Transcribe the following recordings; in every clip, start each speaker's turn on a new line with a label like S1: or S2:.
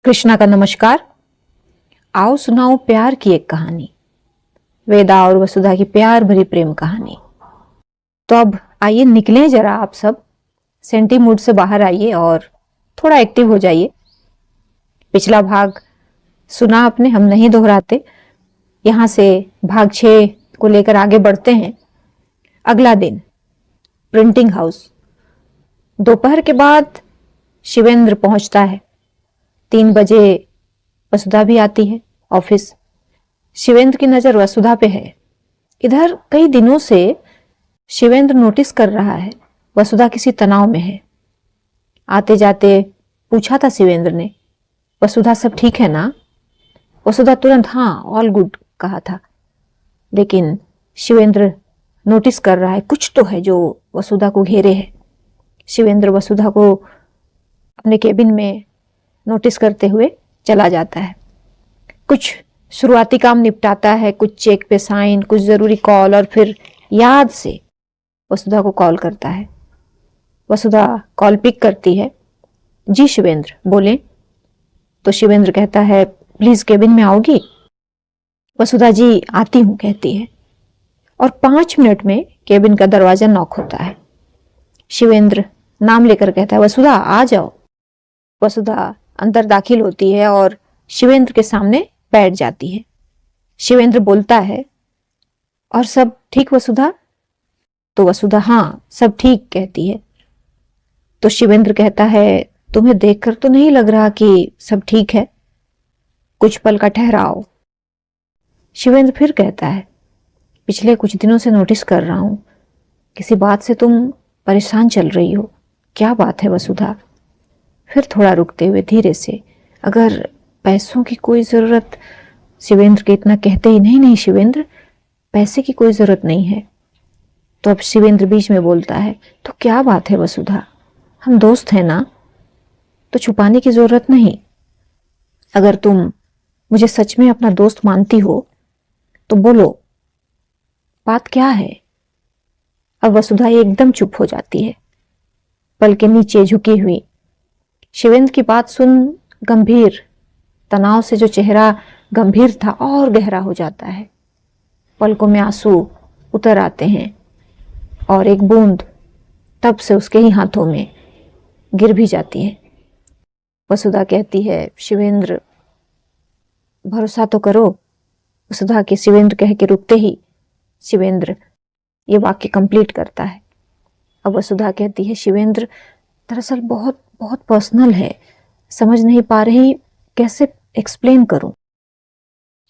S1: कृष्णा का नमस्कार। आओ सुनाओ प्यार की एक कहानी, वेदा और वसुधा की प्यार भरी प्रेम कहानी। तो अब आइए निकलें, जरा आप सब सेंटी मूड से बाहर आइए और थोड़ा एक्टिव हो जाइए। पिछला भाग सुना आपने, हम नहीं दोहराते। यहां से भाग 6 को लेकर आगे बढ़ते हैं। अगला दिन, प्रिंटिंग हाउस। दोपहर के बाद शिवेंद्र पहुंचता है। 3 बजे वसुधा भी आती है ऑफिस। शिवेंद्र की नजर वसुधा पे है। इधर कई दिनों से शिवेंद्र नोटिस कर रहा है वसुधा किसी तनाव में है। आते जाते पूछा था शिवेंद्र ने, वसुधा सब ठीक है ना? वसुधा तुरंत हाँ ऑल गुड कहा था। लेकिन शिवेंद्र नोटिस कर रहा है कुछ तो है जो वसुधा को घेरे है। शिवेंद्र वसुधा को अपने केबिन में नोटिस करते हुए चला जाता है। कुछ शुरुआती काम निपटाता है, कुछ चेक पे साइन, कुछ जरूरी कॉल, और फिर याद से वसुधा को कॉल करता है। वसुधा कॉल पिक करती है। जी शिवेंद्र बोले। तो शिवेंद्र कहता है प्लीज केबिन में आओगी? वसुधा जी आती हूं कहती है और 5 मिनट में केबिन का दरवाजा नॉक होता है। शिवेंद्र नाम लेकर कहता है वसुधा आ जाओ। वसुधा अंदर दाखिल होती है और शिवेंद्र के सामने बैठ जाती है। शिवेंद्र बोलता है और सब ठीक वसुधा? तो वसुधा हाँ सब ठीक कहती है। तो शिवेंद्र कहता है तुम्हें देखकर तो नहीं लग रहा कि सब ठीक है, कुछ पल का ठहराओ। शिवेंद्र फिर कहता है पिछले कुछ दिनों से नोटिस कर रहा हूं किसी बात से तुम परेशान चल रही हो, क्या बात है वसुधा? फिर थोड़ा रुकते हुए धीरे से, अगर पैसों की कोई जरूरत। शिवेंद्र के इतना कहते ही नहीं शिवेंद्र पैसे की कोई जरूरत नहीं है। तो अब शिवेंद्र बीच में बोलता है तो क्या बात है वसुधा, हम दोस्त हैं ना, तो छुपाने की जरूरत नहीं। अगर तुम मुझे सच में अपना दोस्त मानती हो तो बोलो बात क्या है? अब वसुधा एकदम चुप हो जाती है, पल के नीचे झुकी हुई। शिवेंद्र की बात सुन गंभीर तनाव से जो चेहरा गंभीर था और गहरा हो जाता है। पलकों में आंसू उतर आते हैं और एक बूंद तब से उसके ही हाथों में गिर भी जाती है। वसुधा कहती है शिवेंद्र भरोसा तो करो। वसुधा के शिवेंद्र कह के रुकते ही शिवेंद्र ये वाक्य कंप्लीट करता है। अब वसुधा कहती है शिवेंद्र दरअसल बहुत बहुत पर्सनल है, समझ नहीं पा रही कैसे एक्सप्लेन करूं।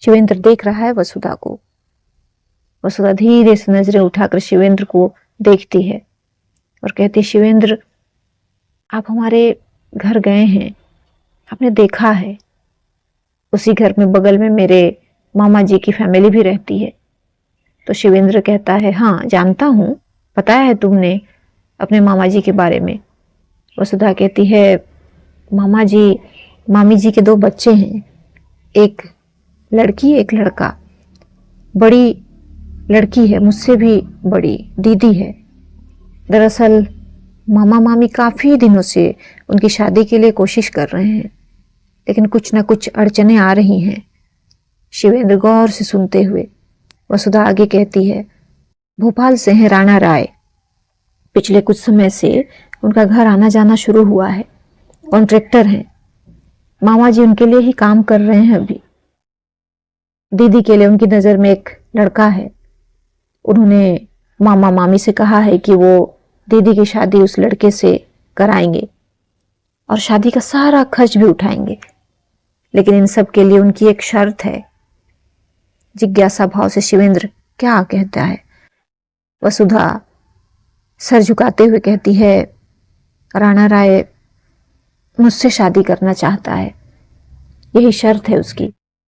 S1: शिवेंद्र देख रहा है वसुधा को। वसुधा धीरे से नजरें उठाकर शिवेंद्र को देखती है और कहती है शिवेंद्र आप हमारे घर गए हैं, आपने देखा है, उसी घर में बगल में मेरे मामा जी की फैमिली भी रहती है। तो शिवेंद्र कहता है हाँ जानता हूं, बताया है तुमने अपने मामा जी के बारे में। वसुधा कहती है मामा जी मामी जी के 2 बच्चे हैं, एक लड़की एक लड़का। बड़ी लड़की है मुझसे भी बड़ी, दीदी है। दरअसल मामा मामी काफी दिनों से उनकी शादी के लिए कोशिश कर रहे हैं, लेकिन कुछ ना कुछ अड़चने आ रही हैं। शिवेंद्र गौर से सुनते हुए वसुधा आगे कहती है भोपाल से हैं राणा राय, पिछले कुछ समय से उनका घर आना जाना शुरू हुआ है, कॉन्ट्रैक्टर हैं। मामा जी उनके लिए ही काम कर रहे हैं अभी। दीदी के लिए उनकी नजर में एक लड़का है। उन्होंने मामा मामी से कहा है कि वो दीदी की शादी उस लड़के से कराएंगे और शादी का सारा खर्च भी उठाएंगे, लेकिन इन सब के लिए उनकी एक शर्त है। जिज्ञासा भाव से शिवेंद्र क्या कहता है? वसुधा सर झुकाते हुए कहती है राणा राय मुझसे शादी करना चाहता है, यही शर्त है उसकी।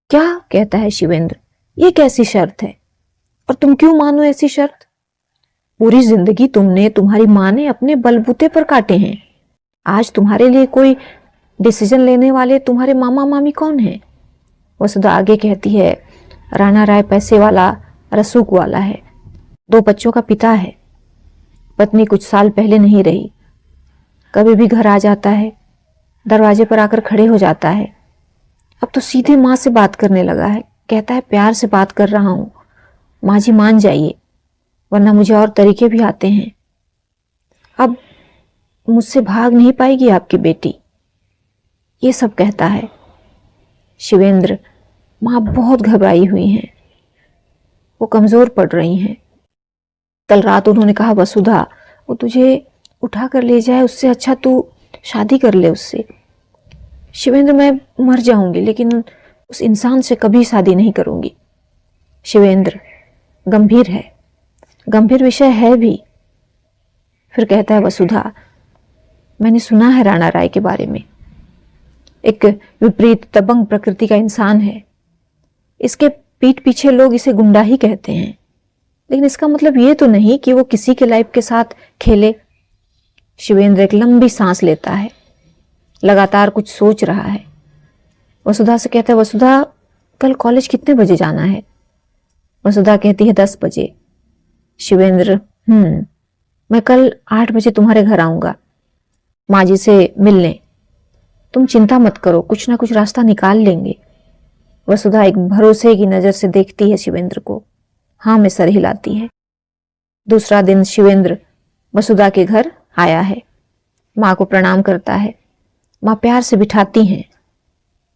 S1: क्या कहता है शिवेंद्र, ये कैसी शर्त है और तुम क्यों मानो ऐसी शर्त? पूरी जिंदगी तुमने तुम्हारी माँ ने अपने बलबूते पर काटे हैं, आज तुम्हारे लिए कोई डिसीजन लेने वाले तुम्हारे मामा मामी कौन है? वसुधा आगे कहती है राणा राय पैसे वाला रसूख वाला है, 2 बच्चों का पिता है, पत्नी कुछ साल पहले नहीं रही, कभी भी घर आ जाता है, दरवाजे पर आकर खड़े हो जाता है, अब तो सीधे माँ से बात करने लगा है, कहता है प्यार से बात कर रहा हूं, माँ जी मान जाइए, वरना मुझे और तरीके भी आते हैं। अब मुझसे भाग नहीं पाएगी आपकी बेटी, ये सब कहता है। शिवेंद्र, माँ बहुत घबराई हुई हैं, वो कमजोर पड़ रही हैं। कल रात उन्होंने कहा वसुधा, वो तुझे उठा कर ले जाए, उससे अच्छा तू शादी कर ले उससे। शिवेंद्र, मैं मर जाऊंगी लेकिन उस इंसान से कभी शादी नहीं करूंगी। शिवेंद्र, गंभीर है, गंभीर विषय है भी। फिर कहता है वसुधा, मैंने सुना है राणा राय के बारे में, एक विपरीत दबंग प्रकृति का इंसान है। इसके पीठ पीछे लोग इसे गुंडा ही कहते हैं, लेकिन इसका मतलब ये तो नहीं कि वो किसी के लाइफ के साथ खेले। शिवेंद्र एक लंबी सांस लेता है, लगातार कुछ सोच रहा है। वसुधा से कहता है, वसुधा कल कॉलेज कितने बजे जाना है? वसुधा कहती है 10 बजे। शिवेंद्र, मैं कल 8 बजे तुम्हारे घर आऊंगा, माँ जी से मिलने। तुम चिंता मत करो, कुछ ना कुछ रास्ता निकाल लेंगे। वसुधा एक भरोसे की नजर से देखती है शिवेंद्र को, हाँ में सर हिलाती है। दूसरा दिन शिवेंद्र वसुधा के घर आया है, माँ को प्रणाम करता है। माँ प्यार से बिठाती हैं,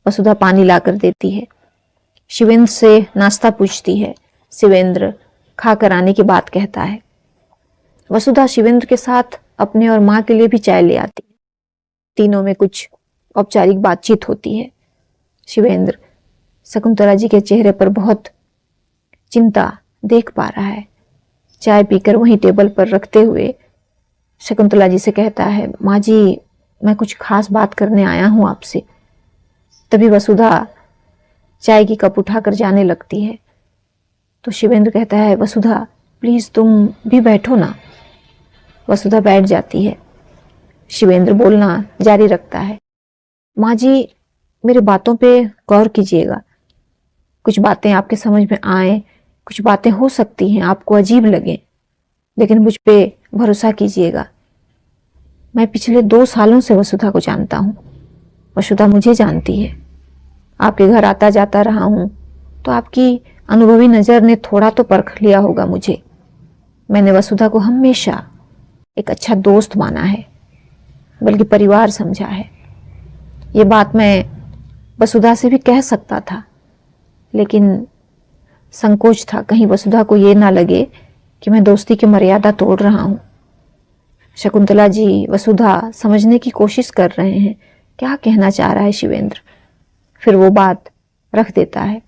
S1: वसुधा पानी लाकर देती है। शिवेंद्र से नाश्ता पूछती है, शिवेंद्र खाकर आने की बात कहता है। वसुधा शिवेंद्र के साथ अपने और माँ के लिए भी चाय ले आती है। तीनों में कुछ औपचारिक बातचीत होती है। शिवेंद्र शकुंतला जी के चेहरे पर बहुत चिंता देख पा रहा है। चाय पीकर वहीं टेबल पर रखते हुए शकुंतला जी से कहता है, माँ जी मैं कुछ खास बात करने आया हूं आपसे। तभी वसुधा चाय की कप उठाकर जाने लगती है, तो शिवेंद्र कहता है, वसुधा प्लीज तुम भी बैठो ना। वसुधा बैठ जाती है। शिवेंद्र बोलना जारी रखता है, माँ जी मेरी बातों पे गौर कीजिएगा, कुछ बातें आपके समझ में आए, कुछ बातें हो सकती हैं आपको अजीब लगे, लेकिन मुझ पे भरोसा कीजिएगा। मैं पिछले 2 सालों से वसुधा को जानता हूँ, वसुधा मुझे जानती है। आपके घर आता जाता रहा हूं, तो आपकी अनुभवी नजर ने थोड़ा तो परख लिया होगा मुझे। मैंने वसुधा को हमेशा एक अच्छा दोस्त माना है, बल्कि परिवार समझा है। ये बात मैं वसुधा से भी कह सकता था, लेकिन संकोच था, कहीं वसुधा को ये ना लगे कि मैं दोस्ती की मर्यादा तोड़ रहा हूं। शकुंतला जी, वसुधा समझने की कोशिश कर रहे हैं क्या कहना चाह रहा है शिवेंद्र। फिर वो बात रख देता है,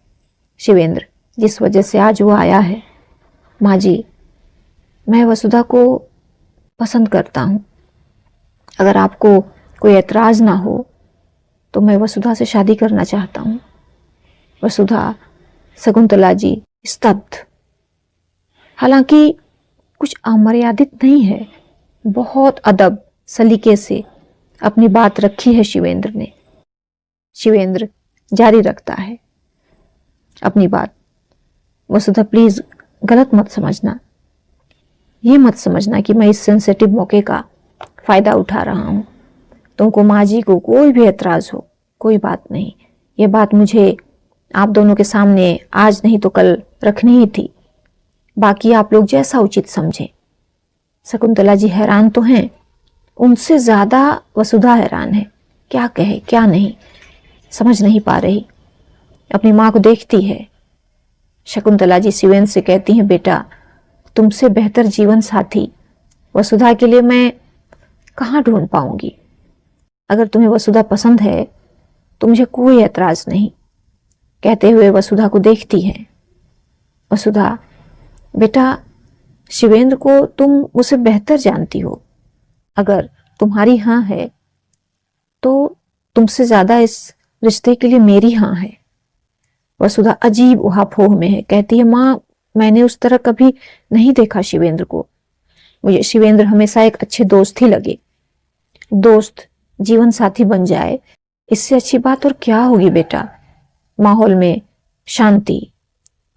S1: शिवेंद्र जिस वजह से आज वो आया है, माँ जी मैं वसुधा को पसंद करता हूं, अगर आपको कोई ऐतराज ना हो तो मैं वसुधा से शादी करना चाहता हूं। वसुधा, शकुंतला जी स्तब्ध। हालांकि कुछ अमर्यादित नहीं है, बहुत अदब सलीके से अपनी बात रखी है शिवेंद्र ने। शिवेंद्र जारी रखता है अपनी बात, वसुधा प्लीज गलत मत समझना, ये मत समझना कि मैं इस सेंसिटिव मौके का फायदा उठा रहा हूं। तुमको माँ जी को कोई भी ऐतराज हो, कोई बात नहीं, ये बात मुझे आप दोनों के सामने आज नहीं तो कल रखनी ही थी, बाकी आप लोग जैसा उचित समझें। शकुंतला जी हैरान तो हैं, उनसे ज्यादा वसुधा हैरान है, क्या कहे क्या नहीं समझ नहीं पा रही, अपनी माँ को देखती है। शकुंतला जी शिवेंद्र से कहती हैं, बेटा तुमसे बेहतर जीवन साथी वसुधा के लिए मैं कहाँ ढूंढ पाऊंगी। अगर तुम्हें वसुधा पसंद है तो मुझे कोई ऐतराज नहीं। कहते हुए वसुधा को देखती है। वसुधा, बेटा शिवेंद्र को तुम मुझसे बेहतर जानती हो, अगर तुम्हारी हाँ है तो तुमसे ज्यादा इस रिश्ते के लिए मेरी हाँ है। वसुधा अजीब उहापोह में है, कहती है, माँ मैंने उस तरह कभी नहीं देखा शिवेंद्र को, मुझे शिवेंद्र हमेशा एक अच्छे दोस्त ही लगे। दोस्त जीवन साथी बन जाए, इससे अच्छी बात और क्या होगी बेटा। माहौल में शांति।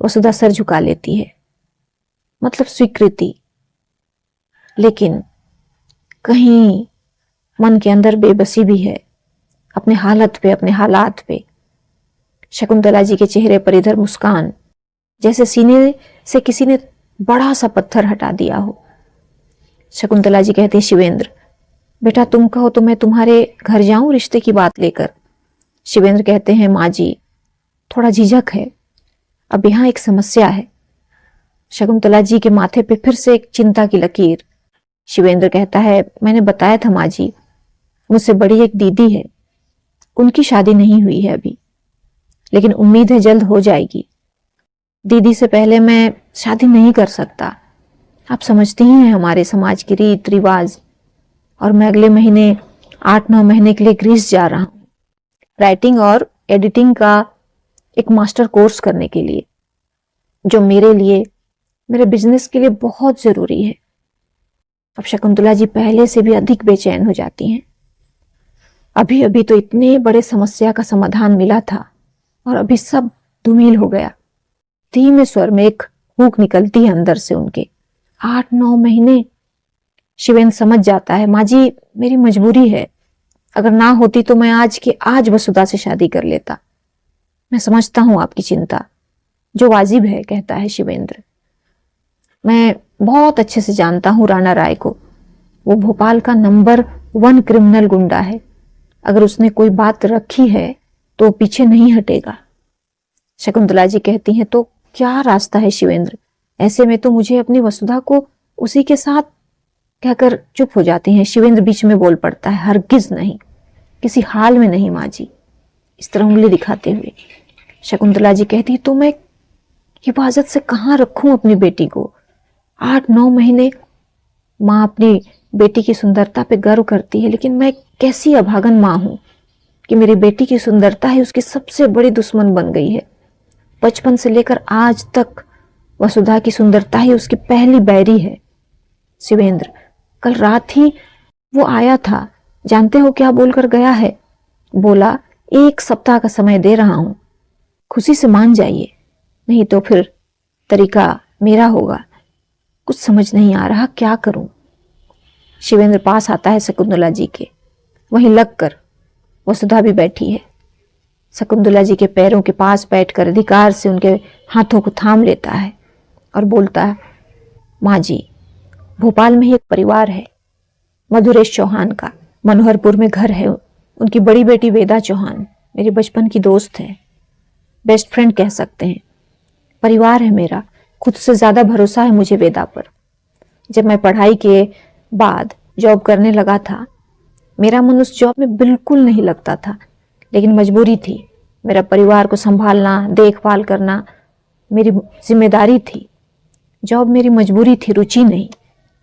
S1: वसुधा सर झुका लेती है, मतलब स्वीकृति, लेकिन कहीं मन के अंदर बेबसी भी है अपने हालत पे, अपने हालात पे। शकुंतला जी के चेहरे पर इधर मुस्कान, जैसे सीने से किसी ने बड़ा सा पत्थर हटा दिया हो। शकुंतला जी कहती है, शिवेंद्र बेटा तुम कहो तो मैं तुम्हारे घर जाऊं रिश्ते की बात लेकर। शिवेंद्र कहते हैं, माँ जी थोड़ा झिझक है, अब यहाँ एक समस्या है। शकुंतला जी के माथे पे फिर से एक चिंता की लकीर। शिवेंद्र कहता है, मैंने बताया था माँ जी, मुझसे बड़ी एक दीदी है, उनकी शादी नहीं हुई है अभी, लेकिन उम्मीद है जल्द हो जाएगी। दीदी से पहले मैं शादी नहीं कर सकता, आप समझती ही हैं हमारे समाज की रीत रिवाज। और मैं अगले महीने 8-9 महीने के लिए ग्रीस जा रहा हूँ, राइटिंग और एडिटिंग का एक मास्टर कोर्स करने के लिए, जो मेरे लिए मेरे बिजनेस के लिए बहुत जरूरी है। अब शकुंतला जी पहले से भी अधिक बेचैन हो जाती हैं। अभी अभी तो इतने बड़े समस्या का समाधान मिला था और अभी सब धूमिल हो गया। धीमे स्वर में एक हूक निकलती है अंदर से उनके, 8-9 महीने। शिवेंद्र समझ जाता है, माँ जी मेरी मजबूरी है, अगर ना होती तो मैं आज के आज वसुधा से शादी कर लेता। मैं समझता हूं आपकी चिंता, जो वाजिब है, कहता है शिवेंद्र। मैं बहुत अच्छे से जानता हूं राणा राय को, वो भोपाल का नंबर 1 क्रिमिनल गुंडा है। अगर उसने कोई बात रखी है तो पीछे नहीं हटेगा। शकुंतला जी कहती हैं, तो क्या रास्ता है शिवेंद्र? ऐसे में तो मुझे अपनी वसुधा को उसी के साथ कहकर चुप हो जाती हैं। शिवेंद्र बीच में बोल पड़ता है, हरगिज नहीं, किसी हाल में नहीं माँ जी, इस तरह उंगली दिखाते हुए। शकुंतला जी कहती है, तो मैं हिफाजत से कहाँ रखूं अपनी बेटी को? 8-9 महीने माँ अपनी बेटी की सुंदरता पे गर्व करती है, लेकिन मैं कैसी अभागन माँ हूं कि मेरी बेटी की सुंदरता ही उसकी सबसे बड़ी दुश्मन बन गई है। बचपन से लेकर आज तक वसुधा की सुंदरता ही उसकी पहली बैरी है। शिवेंद्र कल रात ही वो आया था, जानते हो क्या बोलकर गया है? बोला 1 सप्ताह का समय दे रहा हूं, खुशी से मान जाइए, नहीं तो फिर तरीका मेरा होगा। कुछ समझ नहीं आ रहा क्या करूं। शिवेंद्र पास आता है शकुंतला जी के, वहीं लगकर वसुधा भी बैठी है। शकुंतला जी के पैरों के पास बैठकर अधिकार से उनके हाथों को थाम लेता है और बोलता है, माँ जी भोपाल में ही एक परिवार है, मधुरेश चौहान का, मनोहरपुर में घर है। उनकी बड़ी बेटी वेदा चौहान मेरी बचपन की दोस्त है, बेस्ट फ्रेंड कह सकते हैं। परिवार है मेरा, खुद से ज्यादा भरोसा है मुझे वेदा पर। जब मैं पढ़ाई के बाद जॉब करने लगा था, मेरा मन उस जॉब में बिल्कुल नहीं लगता था, लेकिन मजबूरी थी। मेरा परिवार को संभालना, देखभाल करना मेरी जिम्मेदारी थी। जॉब मेरी मजबूरी थी, रुचि नहीं।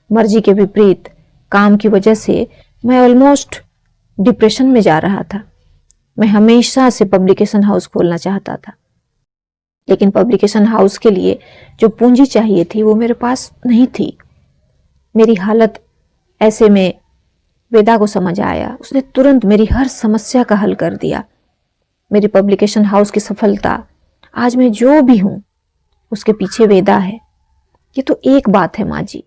S1: मर्जी के विपरीत काम की वजह से मैं ऑलमोस्ट डिप्रेशन में जा रहा था। मैं हमेशा से पब्लिकेशन हाउस खोलना चाहता था, लेकिन पब्लिकेशन हाउस के लिए जो पूंजी चाहिए थी वो मेरे पास नहीं थी। मेरी हालत ऐसे में वेदा को समझ आया, उसने तुरंत मेरी हर समस्या का हल कर दिया। मेरी पब्लिकेशन हाउस की सफलता, आज मैं जो भी हूं उसके पीछे वेदा है। ये तो एक बात है माँ जी,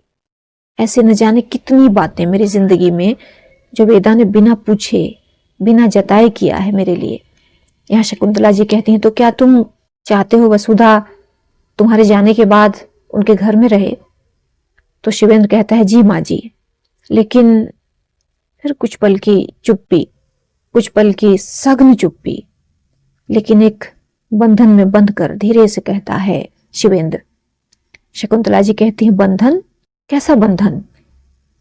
S1: ऐसे न जाने कितनी बातें मेरी जिंदगी में जो वेदा ने बिना पूछे बिना जताए किया है मेरे लिए। यहाँ शकुंतला जी कहती हैं, तो क्या तुम चाहते हो वसुधा तुम्हारे जाने के बाद उनके घर में रहे? तो शिवेंद्र कहता है, जी माँ जी। लेकिन फिर कुछ पल की चुप्पी, कुछ पल की सघन चुप्पी, लेकिन एक बंधन में बंध कर धीरे से कहता है शिवेंद्र। शकुंतला जी कहती है, बंधन? कैसा बंधन?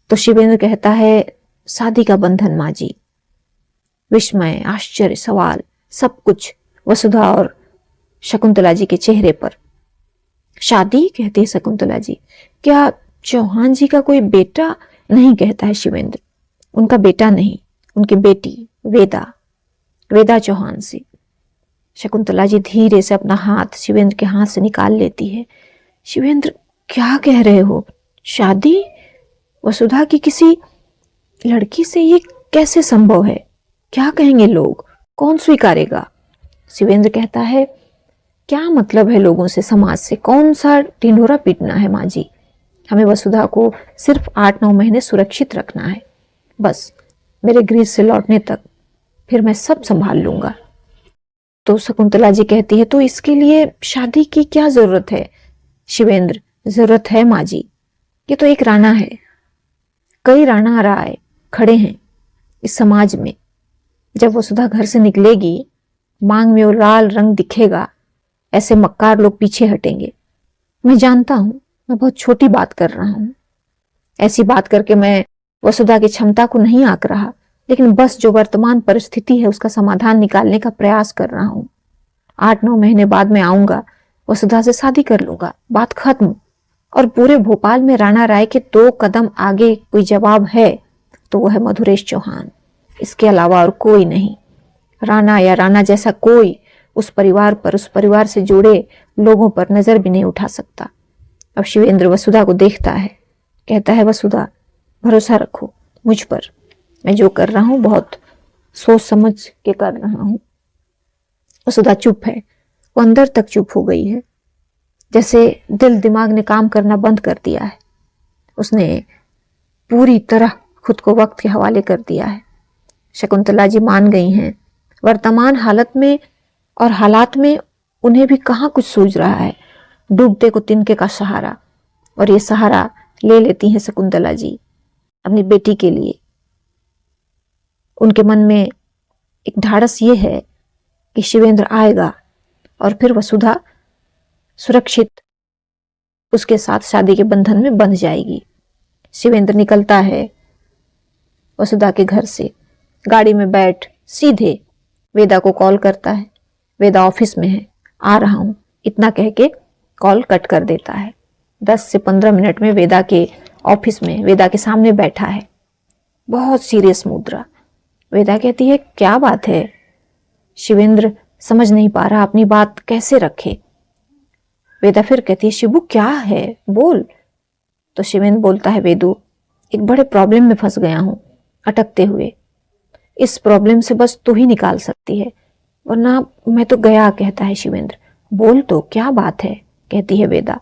S1: तो शिवेंद्र कहता है, शादी का बंधन माँ जी। विस्मय, आश्चर्य, सवाल, सब कुछ वसुधा और शकुंतला जी के चेहरे पर। शादी? कहती है शकुंतला जी, क्या चौहान जी का कोई बेटा? नहीं, कहता है शिवेंद्र, उनका बेटा नहीं, उनकी बेटी वेदा, वेदा चौहान से। शकुंतला जी धीरे से अपना हाथ शिवेंद्र के हाथ से निकाल लेती है। शिवेंद्र क्या कह रहे हो? शादी वसुधा की किसी लड़की से? ये कैसे संभव है? क्या कहेंगे लोग? कौन स्वीकारेगा? शिवेंद्र कहता है, क्या मतलब है लोगों से, समाज से? कौन सा ढिंढोरा पीटना है माँ जी? हमें वसुधा को सिर्फ 8-9 महीने सुरक्षित रखना है, बस। मेरे गृह से लौटने तक फिर मैं सब संभाल लूंगा। तो शकुंतला जी कहती है, तो इसके लिए शादी की क्या जरूरत है? शिवेंद्र, जरूरत है माँ जी, ये तो एक राणा है, कई राणा राय खड़े हैं इस समाज में। जब वसुधा घर से निकलेगी, मांग में वो लाल रंग दिखेगा, ऐसे मक्कार लोग पीछे हटेंगे। मैं जानता हूं मैं बहुत छोटी बात कर रहा हूं, ऐसी बात करके मैं वसुधा की क्षमता को नहीं आंक रहा, लेकिन बस जो वर्तमान परिस्थिति है उसका समाधान निकालने का प्रयास कर रहा हूं। 8-9 महीने बाद मैं आऊंगा, वसुधा से शादी कर लूंगा, बात खत्म। और पूरे भोपाल में राणा राय के 2 कदम आगे कोई जवाब है तो वो है मधुरेश चौहान, इसके अलावा और कोई नहीं। राणा या राणा जैसा कोई उस परिवार पर, उस परिवार से जुड़े लोगों पर नजर भी नहीं उठा सकता। अब शिवेंद्र वसुधा को देखता है, कहता है, वसुधा भरोसा रखो मुझ पर, मैं जो कर रहा हूं बहुत सोच समझ के कर रहा हूं। वसुधा चुप है, वो अंदर तक चुप हो गई है, जैसे दिल दिमाग ने काम करना बंद कर दिया है। उसने पूरी तरह खुद को वक्त के हवाले कर दिया है। शकुंतला जी मान गई हैं। वर्तमान हालत में और हालात में उन्हें भी कहाँ कुछ सूझ रहा है, डूबते को तिनके का सहारा। और ये सहारा ले लेती हैं शकुंतला जी अपनी बेटी के लिए। उनके मन में एक ढाढ़स ये है कि शिवेंद्र आएगा और फिर वसुधा सुरक्षित उसके साथ शादी के बंधन में बंध जाएगी। शिवेंद्र निकलता है वसुधा के घर से, गाड़ी में बैठ सीधे वेदा को कॉल करता है। वेदा ऑफिस में है, आ रहा हूं, इतना कह के कॉल कट कर देता है। 10 से 15 मिनट में वेदा के ऑफिस में वेदा के सामने बैठा है, बहुत सीरियस मुद्रा। वेदा कहती है, क्या बात है? शिवेंद्र समझ नहीं पा रहा अपनी बात कैसे रखे। वेदा फिर कहती है, शिबू क्या है, बोल। तो शिवेंद्र बोलता है, वेदू एक बड़े प्रॉब्लम में फंस गया हूं, अटकते हुए। इस प्रॉब्लम से बस तू ही निकाल सकती है, वरना मैं तो गया, कहता है शिवेंद्र। बोल तो, क्या बात है, कहती है वेदा।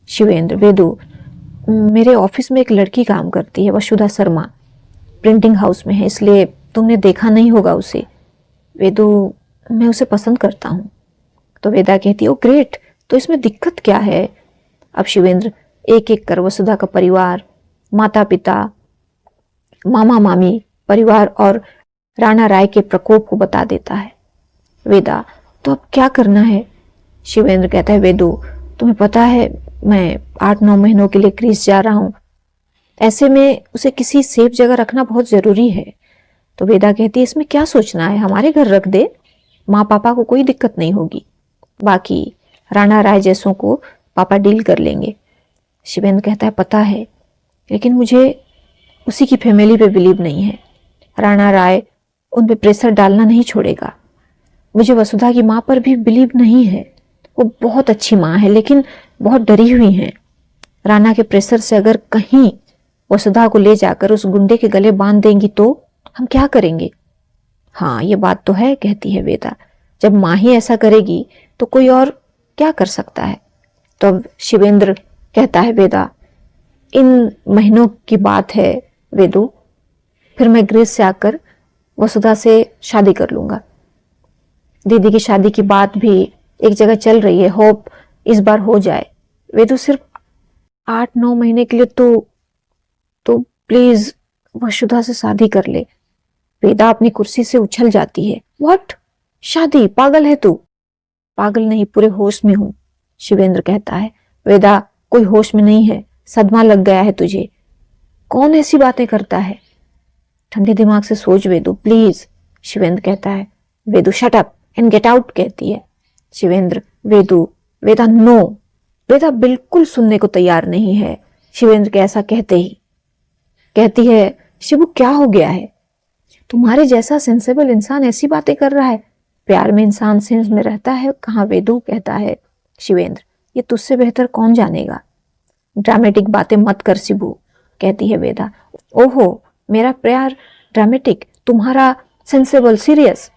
S1: शिवेंद्र, वेदू मेरे ऑफिस में एक लड़की काम करती है, वसुधा शर्मा, प्रिंटिंग हाउस में है, इसलिए तुमने देखा नहीं होगा उसे। वेदू मैं उसे पसंद करता हूँ। तो वेदा कहती है, ओ ग्रेट, तो इसमें दिक्कत क्या है? अब शिवेंद्र एक एक कर वसुधा का परिवार, माता पिता, मामा मामी परिवार और राणा राय के प्रकोप को बता देता है। वेदा, तो अब क्या करना है? शिवेंद्र कहता है, वेदू तुम्हें पता है मैं 8-9 महीनों के लिए ग्रीस जा रहा हूं, ऐसे में उसे किसी सेफ जगह रखना बहुत जरूरी है। तो वेदा कहती है, इसमें क्या सोचना है, हमारे घर रख दे, माँ पापा को कोई दिक्कत नहीं होगी, बाकी राणा राय जैसों को पापा डील कर लेंगे। शिवेंद्र कहता है, पता है, लेकिन मुझे उसी की फैमिली पे बिलीव नहीं है। राणा राय उन पे प्रेशर डालना नहीं छोड़ेगा। मुझे वसुधा की माँ पर भी बिलीव नहीं है, वो बहुत अच्छी माँ है लेकिन बहुत डरी हुई है। राणा के प्रेशर से अगर कहीं वसुधा को ले जाकर उस गुंडे के गले बांध देंगी तो हम क्या करेंगे? हाँ ये बात तो है, कहती है वेदा, जब माँ ही ऐसा करेगी तो कोई और क्या कर सकता है। तो अब शिवेंद्र कहता है, वेदा इन महीनों की बात है वेदू, फिर मैं ग्रीस से आकर वसुधा से शादी कर लूंगा। दीदी की शादी की बात भी एक जगह चल रही है, होप इस बार हो जाए। वेदू सिर्फ 8-9 महीने के लिए तो प्लीज वसुधा से शादी कर ले। वेदा अपनी कुर्सी से उछल जाती है, व्हाट, शादी? पागल है तू? पागल नहीं, पूरे होश में हूं, शिवेंद्र कहता है। वेदा कोई होश में नहीं है, सदमा लग गया है तुझे, कौन ऐसी बातें करता है? ठंडे दिमाग से सोच वेदू प्लीज, शिवेंद्र कहता है। Vedu shut up and get out, कहती है। शिवेंद्र, वेदू, वेदा नो। वेदा बिल्कुल सुनने को तैयार नहीं है शिवेंद्र के ऐसा कहते ही। कहती है, शिबू क्या हो गया है? तुम्हारे जैसा सेंसेबल इंसान ऐसी बातें कर रहा है? प्यार में इंसान सेंस में रहता है कहाँ? वेदू कहता है। शिवेंद्र, ये तुझसे बेहतर कौन जानेगा, ड्रामेटिक बातें मत कर शिबू, कहती है वेदा। ओहो, मेरा प्यार ड्रामेटिक, तुम्हारा सेंसेबल सीरियस,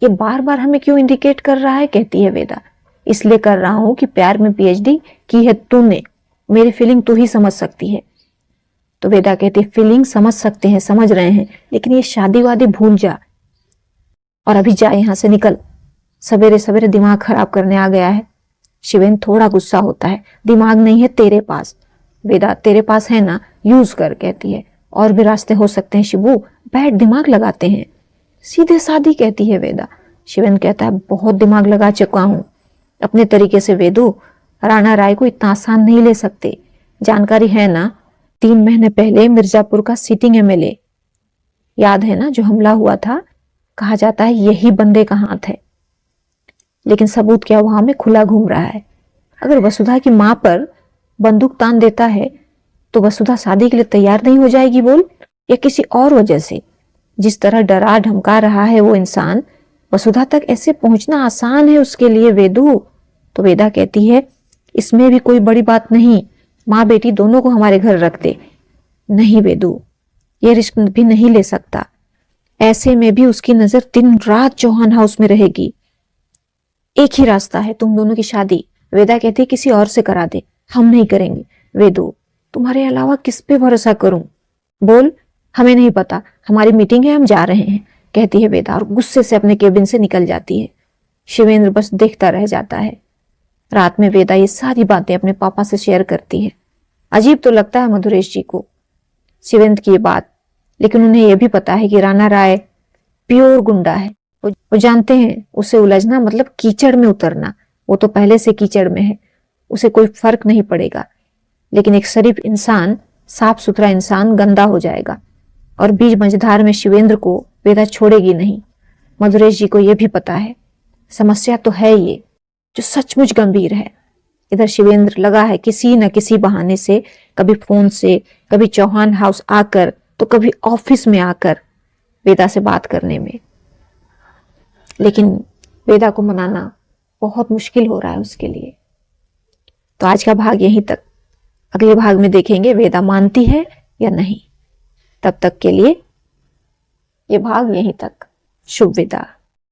S1: ये बार बार हमें क्यों इंडिकेट कर रहा है? कहती है वेदा। इसलिए कर रहा हूं कि प्यार में पीएचडी की है तूने, मेरी फीलिंग तू ही समझ सकती है। तो वेदा कहती है, फीलिंग समझ सकते हैं, समझ रहे हैं, लेकिन ये शादी वादी भूल जा और अभी जा, यहां से निकल। सवेरे सवेरे दिमाग खराब करने आ गया है। शिवेंद्र थोड़ा गुस्सा होता है। दिमाग नहीं है तेरे पास। वेदा, तेरे पास है ना, यूज कर, कहती है। और भी रास्ते हो सकते हैं शिबू, बैठ दिमाग लगाते हैं। सीधे सादी कहती है वेदा। शिवेंद्र कहता है बहुत दिमाग लगा चुका हूं अपने तरीके से वेदू, राणा राय को इतना आसान नहीं ले सकते। जानकारी है ना, 3 महीने पहले मिर्जापुर का सिटिंग एमएलए, याद है ना, जो हमला हुआ था, कहा जाता है यही बंदे का हाथ है। लेकिन सबूत क्या, वहां में खुला घूम रहा है। अगर वसुधा की मां पर बंदूक तान देता है तो वसुधा शादी के लिए तैयार नहीं हो जाएगी बोल, या किसी और वजह से? जिस तरह डरा धमका रहा है वो इंसान, वसुधा तक ऐसे पहुंचना आसान है उसके लिए वेदू। तो वेदा कहती है इसमें भी कोई बड़ी बात नहीं, माँ बेटी दोनों को हमारे घर रख दे। नहीं वेदू, ये रिस्क भी नहीं ले सकता। ऐसे में भी उसकी नजर दिन रात चौहान हाउस में रहेगी। एक ही रास्ता है, तुम दोनों की शादी। वेदा कहती है किसी और से करा दे, हम नहीं करेंगे। वेदू, तुम्हारे अलावा किस पे भरोसा करूं? बोल, हमें नहीं पता, हमारी मीटिंग है, हम जा रहे हैं, कहती है वेदा और गुस्से से अपने केबिन से निकल जाती है। शिवेंद्र बस देखता रह जाता है। रात में वेदा ये सारी बातें अपने पापा से शेयर करती है। अजीब तो लगता है मधुरेश जी को शिवेंद्र की ये बात, लेकिन उन्हें यह भी पता है कि राणा राय प्योर गुंडा है। वो जानते हैं उसे उलझना मतलब कीचड़ में उतरना। वो तो पहले से कीचड़ में है, उसे कोई फर्क नहीं पड़ेगा। लेकिन एक शरीफ इंसान, साफ सुथरा इंसान गंदा हो जाएगा, और बीच मझधार में शिवेंद्र को वेदा छोड़ेगी नहीं। मधुरेश जी को यह भी पता है। समस्या तो है ये जो सचमुच गंभीर है। इधर शिवेंद्र लगा है किसी न किसी बहाने से, कभी फोन से, कभी चौहान हाउस आकर, तो कभी ऑफिस में आकर वेदा से बात करने में। लेकिन वेदा को मनाना बहुत मुश्किल हो रहा है उसके लिए। तो आज का भाग यहीं तक। अगले भाग में देखेंगे वेदा मानती है या नहीं। तब तक के लिए ये भाग यहीं तक। शुभ विदा।